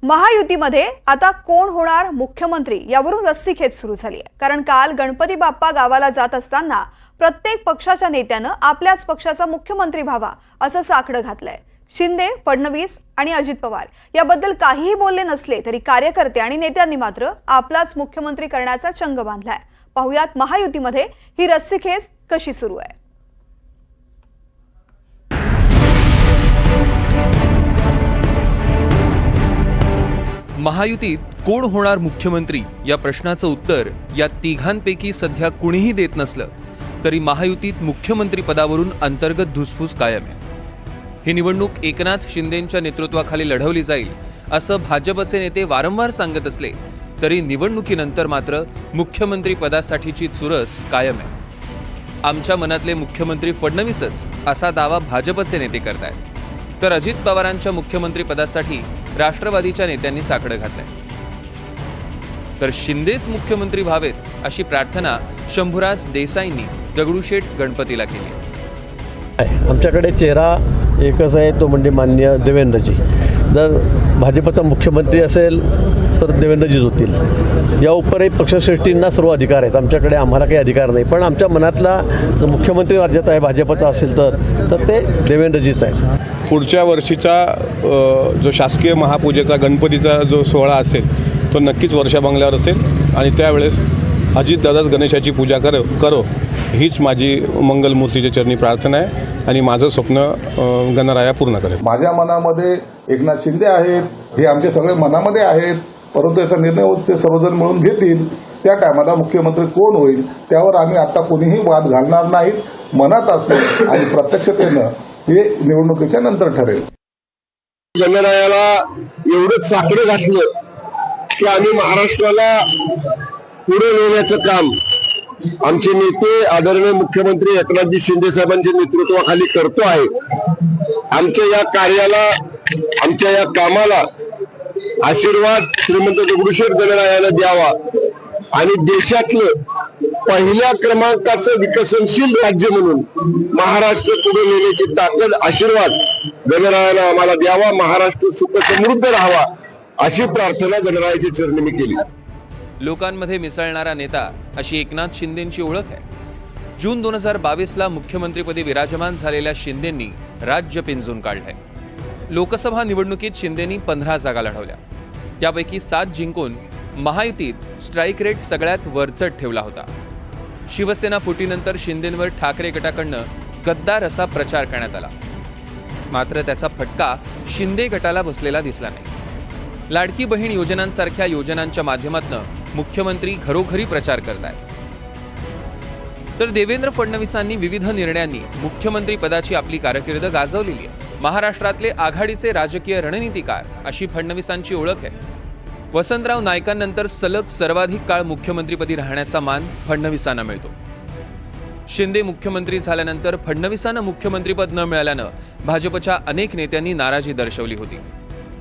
महायुतीमध्ये आता कोण होणार मुख्यमंत्री यावरून रस्सीखेच सुरू झाली आहे। कारण काल गणपती बाप्पा गावाला जात असताना प्रत्येक पक्षाच्या नेत्यानं आपल्याच पक्षाचा मुख्यमंत्री व्हावा असं साकडं घातलंय। शिंदे, फडणवीस आणि अजित पवार याबद्दल काहीही बोलले नसले तरी कार्यकर्ते आणि नेत्यांनी मात्र आपलाच मुख्यमंत्री करण्याचा चंग बांधलाय। पाहुयात महायुतीमध्ये ही रस्सीखेच कशी सुरू आहे। महायुतीत कोण होणार मुख्यमंत्री या प्रश्नाचं उत्तर या तिघांपैकी सध्या कुणीही देत नसलं तरी महायुतीत मुख्यमंत्री पदावरून अंतर्गत धुसफूस कायम आहे। ही निवडणूक एकनाथ शिंदेंच्या नेतृत्वाखाली लढवली जाईल असं भाजपचे नेते वारंवार सांगत असले तरी निवडणुकीनंतर मात्र मुख्यमंत्री पदासाठीची चुरस कायम आहे। आमच्या मनातले मुख्यमंत्री फडणवीसच असा दावा भाजपचे नेते करतायत, तर अजित पवारांच्या मुख्यमंत्री पदासाठी राष्ट्रवादीच्या नेत्यांनी साकडं घातलंय। तर शिंदेच मुख्यमंत्री व्हावेत अशी प्रार्थना शंभूराज देसाईंनी दगडूशेठ गणपतीला केली। आमच्याकडे चेहरा एकच आहे, तो म्हणजे माननीय देवेंद्रजी। जर भाजपचा मुख्यमंत्री असेल तर देवेंद्रजीच होतील। या उपरही पक्षश्रेष्ठींना सर्व अधिकार आहेत, आमच्याकडे आम्हाला काही अधिकार नाही। पण आमच्या मनातला मुख्यमंत्री राज्यात आहे भाजपचा असेल तर ते देवेंद्रजीच आहे। पुढच्या वर्षीचा जो शासकीय महापूजेचा गणपतीचा जो सोहळा असेल तो नक्कीच वर्षा बंगल्यावर असेल आणि त्यावेळेस अजितदादाच गणेशाची पूजा करो हीच माझी मंगलमूर्तीच्या चरणी प्रार्थना आहे आणि माझं स्वप्न गणराया पूर्ण करेल। माझ्या मनामध्ये एकनाथ शिंदे आहेत, हे आमचे सगळे मनामध्ये आहेत, परंतु याचा निर्णय ते सर्वजण मिळून घेतील। त्या टायमाला मुख्यमंत्री कोण होईल त्यावर आम्ही आता कोणीही वाद घालणार नाहीत। मनात असणं आणि प्रत्यक्षतेनं हे निवडणुकीच्या नंतर ठरेल। गणरायाला एवढंच साकडं घातलं की आम्ही महाराष्ट्राला पुढे नेण्याचं काम आमचे नेते आदरणीय मुख्यमंत्री एकनाथजी शिंदे साहेबांच्या नेतृत्वाखाली करतो आहे। आमच्या या कार्याला, आमच्या या कामाला आशीर्वाद श्रीमंत दगडूशेठ गणरायाला द्यावा आणि देशातलं पहिल्या क्रमांकाचं विकसनशील राज्य म्हणून महाराष्ट्र पुढे नेण्याची ताकद आशीर्वाद गणरायाला आम्हाला द्यावा। महाराष्ट्र सुख समृद्ध राहावा अशी प्रार्थना गणरायाची चरणी मी केली। लोकांमध्ये मिसळणारा नेता अशी एकनाथ शिंदेंची ओळख आहे। जून 2022ला मुख्यमंत्रीपदी विराजमान झालेल्या शिंदेंनी राज्य पिंजून काढलंय। लोकसभा निवडणुकीत शिंदेंनी 15 जागा लढवल्या, त्यापैकी 7 जिंकून महायुतीत स्ट्राईक रेट सगळ्यात वरचढ ठेवला होता। शिवसेना फुटीनंतर शिंदेंवर ठाकरे गटाकडनं गद्दार असा प्रचार करण्यात आला, मात्र त्याचा फटका शिंदे गटाला बसलेला दिसला नाही। लाडकी बहीण योजनांसारख्या योजनांच्या माध्यमातून मुख्यमंत्री घरोघरी प्रचार करतायत, तर देवेंद्र फडणवीसांनी विविध निर्णयांनी मुख्यमंत्री पदाची आपली कारकीर्द गाजवलेली आहे। महाराष्ट्रातले आघाडीचे राजकीय रणनीतिकार अशी फडणवीसांची ओळख आहे। वसंतराव नाईकांनंतर सलग सर्वाधिक काळ मुख्यमंत्रीपदी राहण्याचा मान फडणवीसांना मिळतो। शिंदे मुख्यमंत्री झाल्यानंतर फडणवीसांना मुख्यमंत्रीपद न मिळाल्यानं भाजपच्या अनेक नेत्यांनी नाराजी दर्शवली होती।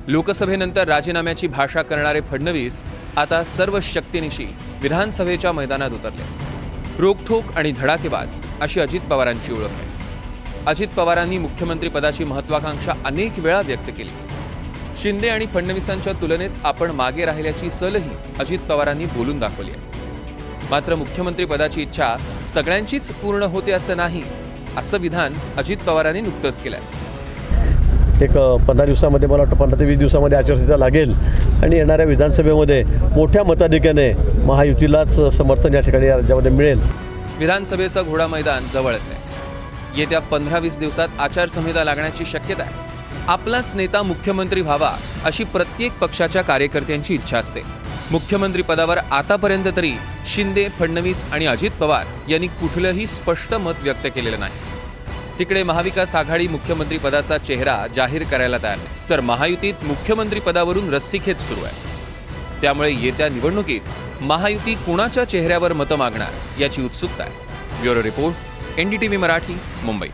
लोकसभेनंतर राजीनाम्याची भाषा करणारे फडणवीस आता सर्व शक्तीनिशी विधानसभेच्या मैदानात उतरले। रोखठोक आणि धडाकेबाज अशी अजित पवारांची ओळख आहे। अजित पवारांनी मुख्यमंत्री पदाची महत्वाकांक्षा अनेक वेळा व्यक्त केली। शिंदे आणि फडणवीसांच्या तुलनेत आपण मागे राहिल्याची सलही अजित पवारांनी बोलून दाखवली आहे। मात्र मुख्यमंत्री पदाची इच्छा सगळ्यांचीच पूर्ण होते असं नाही, असं विधान अजित पवारांनी नुकतंच केलंय। एक 15 दिवसामध्ये, मला वाटतं 15 ते 20 दिवसामध्ये आचारसंहिता लागेल आणि येणाऱ्या विधानसभेमध्ये मोठ्या मताधिक्याने महायुतीलाच समर्थन या ठिकाणी राज्यामध्ये मिळेल। विधानसभेचं घोडा मैदान जवळच आहे। येत्या 15-20 दिवसात आचारसंहिता लागण्याची शक्यता आहे। आपलाच नेता मुख्यमंत्री व्हावा अशी प्रत्येक पक्षाच्या कार्यकर्त्यांची इच्छा असते। मुख्यमंत्री पदावर आतापर्यंत तरी शिंदे, फडणवीस आणि अजित पवार यांनी कुठलंही स्पष्ट मत व्यक्त केलेलं नाही। तिकडे महाविकास आघाडी मुख्यमंत्री पदाचा चेहरा जाहीर करायला तयार नाही, तर महायुतीत मुख्यमंत्री पदावरून रस्सीखेच सुरू आहे। त्यामुळे येत्या निवडणुकीत महायुती कुणाच्या चेहऱ्यावर मतं मागणार याची उत्सुकता आहे। Bureau report, NDTV Marathi, Mumbai.